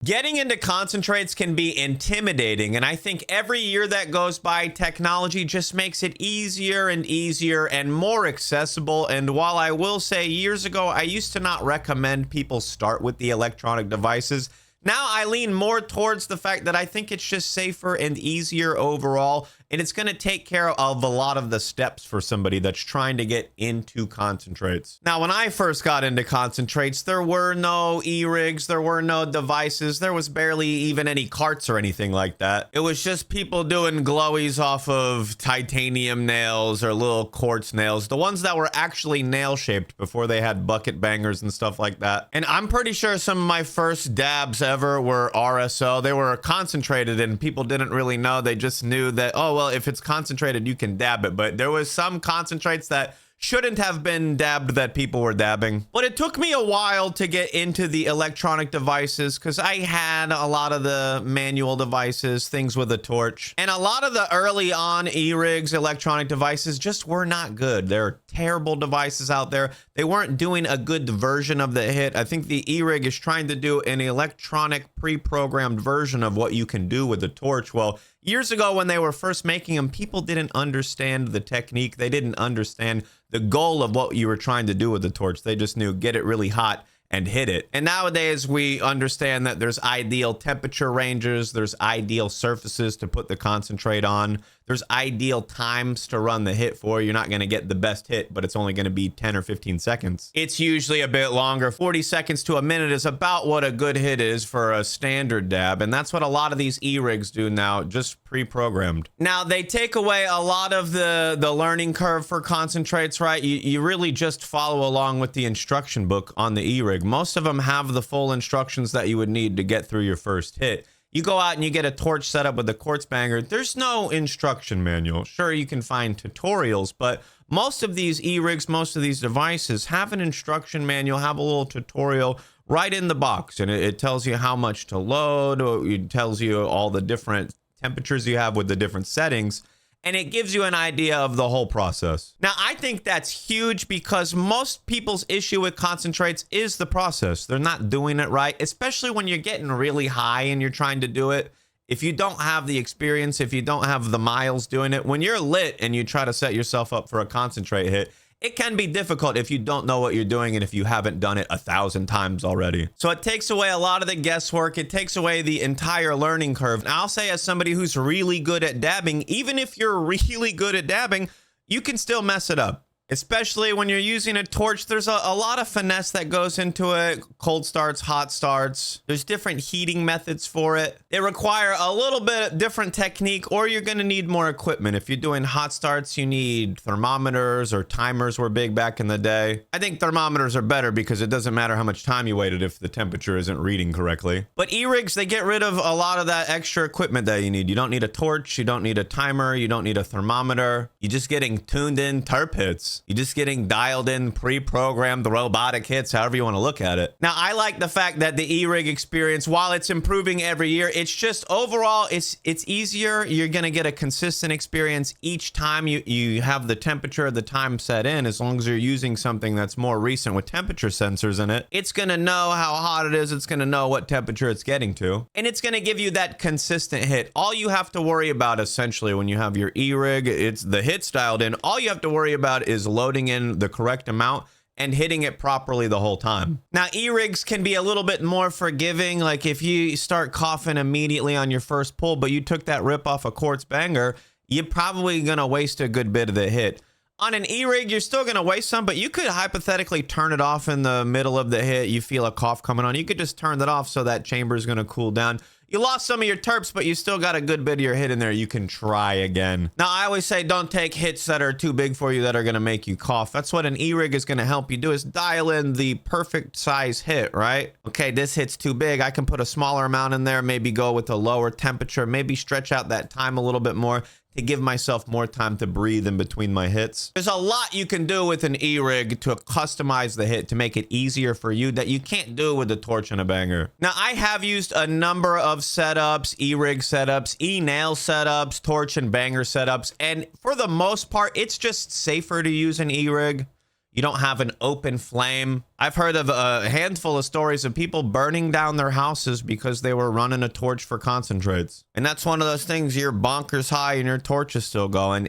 Getting into concentrates can be intimidating, and I think every year that goes by, technology just makes it easier and easier and more accessible. And while I will say years ago, I used to not recommend people start with the electronic devices, now I lean more towards the fact that I think it's just safer and easier overall, and it's going to take care of a lot of the steps for somebody that's trying to get into concentrates. Now, when I first got into concentrates, there were no e-rigs, there were no devices, there was barely even any carts or anything like that. It was just people doing glowies off of titanium nails or little quartz nails, the ones that were actually nail-shaped before they had bucket bangers and stuff like that. And I'm pretty sure some of my first dabs ever were RSO. They were concentrated and people didn't really know. They just knew that, oh, well, if it's concentrated, you can dab it. But there was some concentrates that shouldn't have been dabbed that people were dabbing. But it took me a while to get into the electronic devices because I had a lot of the manual devices, things with a torch. And a lot of the early on e-rigs, electronic devices just were not good. There are terrible devices out there. They weren't doing a good version of the hit. I think the e-rig is trying to do an electronic pre-programmed version of what you can do with a torch. Well, years ago when they were first making them, people didn't understand the technique. They didn't understand the goal of what you were trying to do with the torch. They just knew get it really hot and hit it. And nowadays we understand that there's ideal temperature ranges, there's ideal surfaces to put the concentrate on, there's ideal times to run the hit for. You're not going to get the best hit, but it's only going to be 10 or 15 seconds. It's usually a bit longer. 40 seconds to a minute is about what a good hit is for a standard dab, and that's what a lot of these e-rigs do now, just pre-programmed. Now, they take away a lot of the learning curve for concentrates, right? You really just follow along with the instruction book on the e-rig. Most of them have the full instructions that you would need to get through your first hit. You go out and you get a torch set up with a quartz banger. There's no instruction manual. Sure, you can find tutorials, but most of these e-rigs, most of these devices have an instruction manual, have a little tutorial right in the box, and it tells you how much to load, or it tells you all the different temperatures you have with the different settings, and it gives you an idea of the whole process. Now, I think that's huge because most people's issue with concentrates is the process. They're not doing it right, especially when you're getting really high and you're trying to do it. If you don't have the experience, if you don't have the miles doing it, when you're lit and you try to set yourself up for a concentrate hit, it can be difficult if you don't know what you're doing and if you haven't done it 1,000 times already. So it takes away a lot of the guesswork. It takes away the entire learning curve. And I'll say, as somebody who's really good at dabbing, even if you're really good at dabbing, you can still mess it up. Especially when you're using a torch, there's a lot of finesse that goes into it. Cold starts, hot starts. There's different heating methods for it. They require a little bit different technique, or you're gonna need more equipment. If you're doing hot starts, you need thermometers, or timers were big back in the day. I think thermometers are better because it doesn't matter how much time you waited if the temperature isn't reading correctly. But e-rigs, they get rid of a lot of that extra equipment that you need. You don't need a torch, you don't need a timer, you don't need a thermometer. You're just getting tuned in terp hits. You're just getting dialed in, pre-programmed robotic hits, however you want to look at it. Now, I like the fact that the e-rig experience, while it's improving every year, it's just overall, it's easier. You're going to get a consistent experience each time you have the temperature, the time set in. As long as you're using something that's more recent with temperature sensors in it, it's going to know how hot it is. It's going to know what temperature it's getting to. And it's going to give you that consistent hit. All you have to worry about, essentially, when you have your e-rig, it's the hits dialed in. All you have to worry about is loading in the correct amount and hitting it properly the whole time. Now, e-rigs can be a little bit more forgiving. Like if you start coughing immediately on your first pull, but you took that rip off a quartz banger, you're probably gonna waste a good bit of the hit. On an e-rig, you're still gonna waste some, but you could hypothetically turn it off in the middle of the hit. You feel a cough coming on, you could just turn that off so that chamber is gonna cool down. You lost some of your terps, but you still got a good bit of your hit in there. You can try again. Now, I always say don't take hits that are too big for you that are going to make you cough. That's what an e-rig is going to help you do, is dial in the perfect size hit, right? Okay, this hit's too big. I can put a smaller amount in there, maybe go with a lower temperature, maybe stretch out that time a little bit more to give myself more time to breathe in between my hits. There's a lot you can do with an e-rig to customize the hit to make it easier for you that you can't do with a torch and a banger. Now, I have used a number of setups, e-rig setups, e-nail setups, torch and banger setups, and for the most part, it's just safer to use an e-rig. You don't have an open flame. I've heard of a handful of stories of people burning down their houses because they were running a torch for concentrates. And that's one of those things, you're bonkers high and your torch is still going.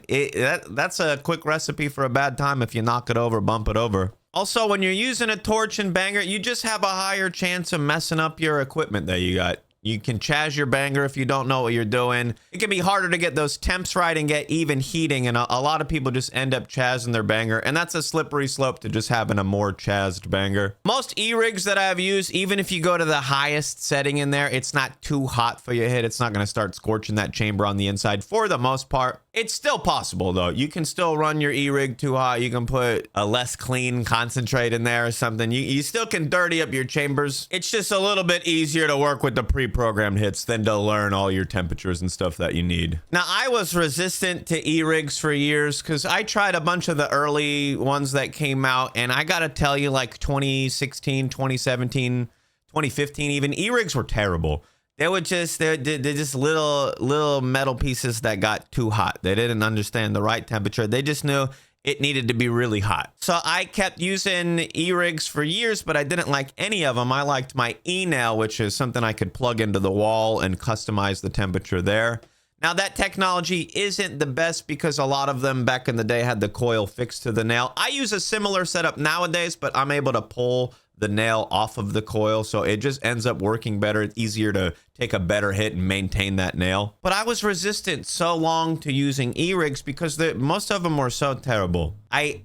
That's a quick recipe for a bad time if you knock it over, bump it over. Also, when you're using a torch and banger, you just have a higher chance of messing up your equipment that you got. You can chaz your banger if you don't know what you're doing. It can be harder to get those temps right and get even heating, and a lot of people just end up chazzing their banger, and that's a slippery slope to just having a more chazzed banger. Most E-rigs that I've used, even if you go to the highest setting in there, it's not too hot for your hit. It's not going to start scorching that chamber on the inside for the most part. It's still possible, though. You can still run your E-rig too hot. You can put a less clean concentrate in there or something. You still can dirty up your chambers. It's just a little bit easier to work with the pre-programmed hits than to learn all your temperatures and stuff that you need. Now, I was resistant to E-rigs for years because I tried a bunch of the early ones that came out, and I gotta tell you, like 2016, 2017, 2015 even, E-rigs were terrible. They were just, they're just little metal pieces that got too hot. They didn't understand the right temperature. They just knew it needed to be really hot. So I kept using E-rigs for years, but I didn't like any of them. I liked my E-nail, which is something I could plug into the wall and customize the temperature there. Now, that technology isn't the best because a lot of them back in the day had the coil fixed to the nail. I use a similar setup nowadays, but I'm able to pull the nail off of the coil, so it just ends up working better. It's easier to take a better hit and maintain that nail. But I was resistant so long to using E-rigs because most of them were so terrible.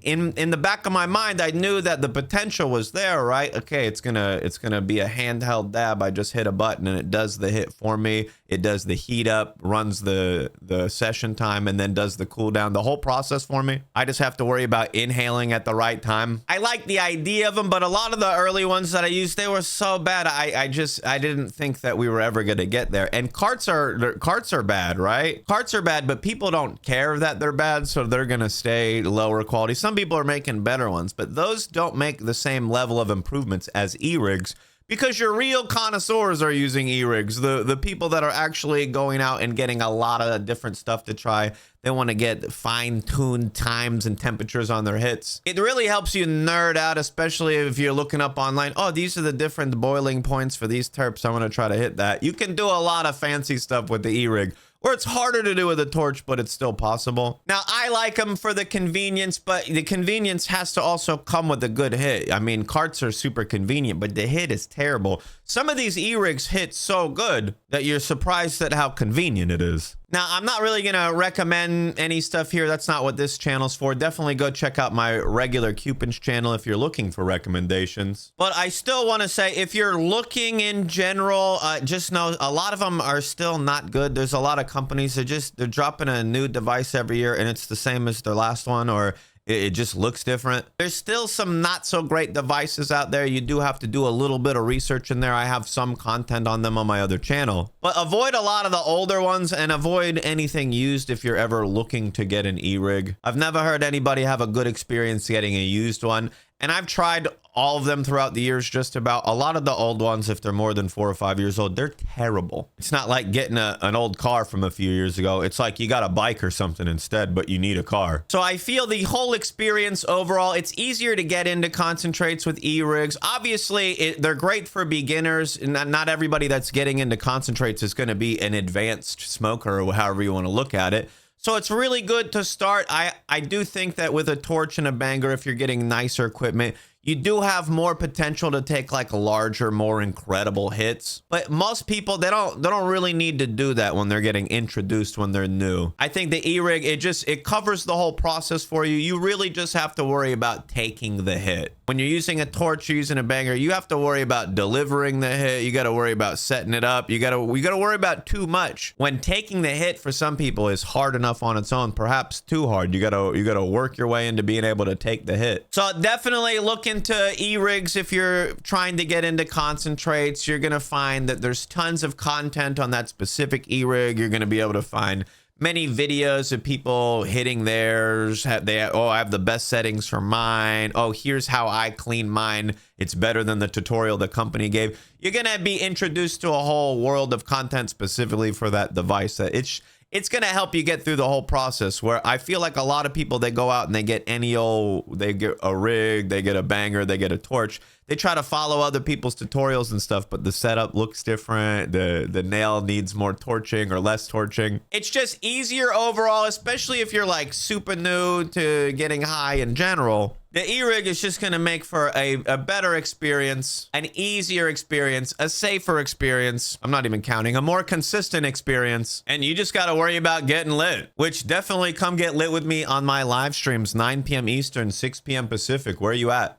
In the back of my mind, I knew that the potential was there, right? Okay, it's gonna be a handheld dab. I just hit a button and it does the hit for me. It does the heat up, runs the session time, and then does the cool down, the whole process for me. I just have to worry about inhaling at the right time. I like the idea of them, but a lot of the early ones that I used, they were so bad. I didn't think that we were ever going to get there. And carts are bad, right? Carts are bad, but people don't care that they're bad, so they're going to stay lower quality. Some people are making better ones, but those don't make the same level of improvements as E-rigs because your real connoisseurs are using E-rigs. The people that are actually going out and getting a lot of different stuff to try. They want to get fine-tuned times and temperatures on their hits. It really helps you nerd out, especially if you're looking up online. Oh, these are the different boiling points for these terps. I'm going to try to hit that. You can do a lot of fancy stuff with the E-rig. Or it's harder to do with a torch, but it's still possible. Now, I like them for the convenience, but the convenience has to also come with a good hit. I mean, carts are super convenient, but the hit is terrible. Some of these E-rigs hit so good that you're surprised at how convenient it is. Now, I'm not really going to recommend any stuff here. That's not what this channel's for. Definitely go check out my regular Cewpins channel if you're looking for recommendations. But I still want to say, if you're looking in general, just know a lot of them are still not good. There's a lot of companies that they're dropping a new device every year and it's the same as their last one, or it just looks different. There's still some not so great devices out there. You do have to do a little bit of research in there. I have some content on them on my other channel. But avoid a lot of the older ones and avoid anything used if you're ever looking to get an E-rig. I've never heard anybody have a good experience getting a used one. And I've tried all of them throughout the years, just about. A lot of the old ones, if they're more than 4 or 5 years old, they're terrible. It's not like getting an old car from a few years ago. It's like you got a bike or something instead, but you need a car. So I feel the whole experience overall, it's easier to get into concentrates with E-rigs. Obviously, they're great for beginners. Not everybody that's getting into concentrates is going to be an advanced smoker or however you want to look at it. So it's really good to start. I do think that with a torch and a banger, if you're getting nicer equipment, you do have more potential to take like larger, more incredible hits. But most people, they don't really need to do that when they're getting introduced, when they're new. I think the E-rig, it covers the whole process for you. You really just have to worry about taking the hit. When you're using a torch, you're using a banger, you have to worry about delivering the hit. You got to worry about setting it up. We got to worry about too much. When taking the hit for some people is hard enough on its own, perhaps too hard. You got to work your way into being able to take the hit. So definitely look into E-rigs if you're trying to get into concentrates. You're going to find that there's tons of content on that specific E-rig. You're going to be able to find many videos of people hitting theirs. Oh, I have the best settings for mine. Oh, here's how I clean mine. It's better than the tutorial the company gave. You're going to be introduced to a whole world of content specifically for that device. it's going to help you get through the whole process, where I feel like a lot of people, they go out and they get they get a rig, they get a banger, they get a torch. They try to follow other people's tutorials and stuff, but the setup looks different. The nail needs more torching or less torching. It's just easier overall, especially if you're like super new to getting high in general. The E-rig is just going to make for a better experience, an easier experience, a safer experience. I'm not even counting, a more consistent experience. And you just got to worry about getting lit, which definitely come get lit with me on my live streams, 9 p.m. Eastern, 6 p.m. Pacific. Where are you at?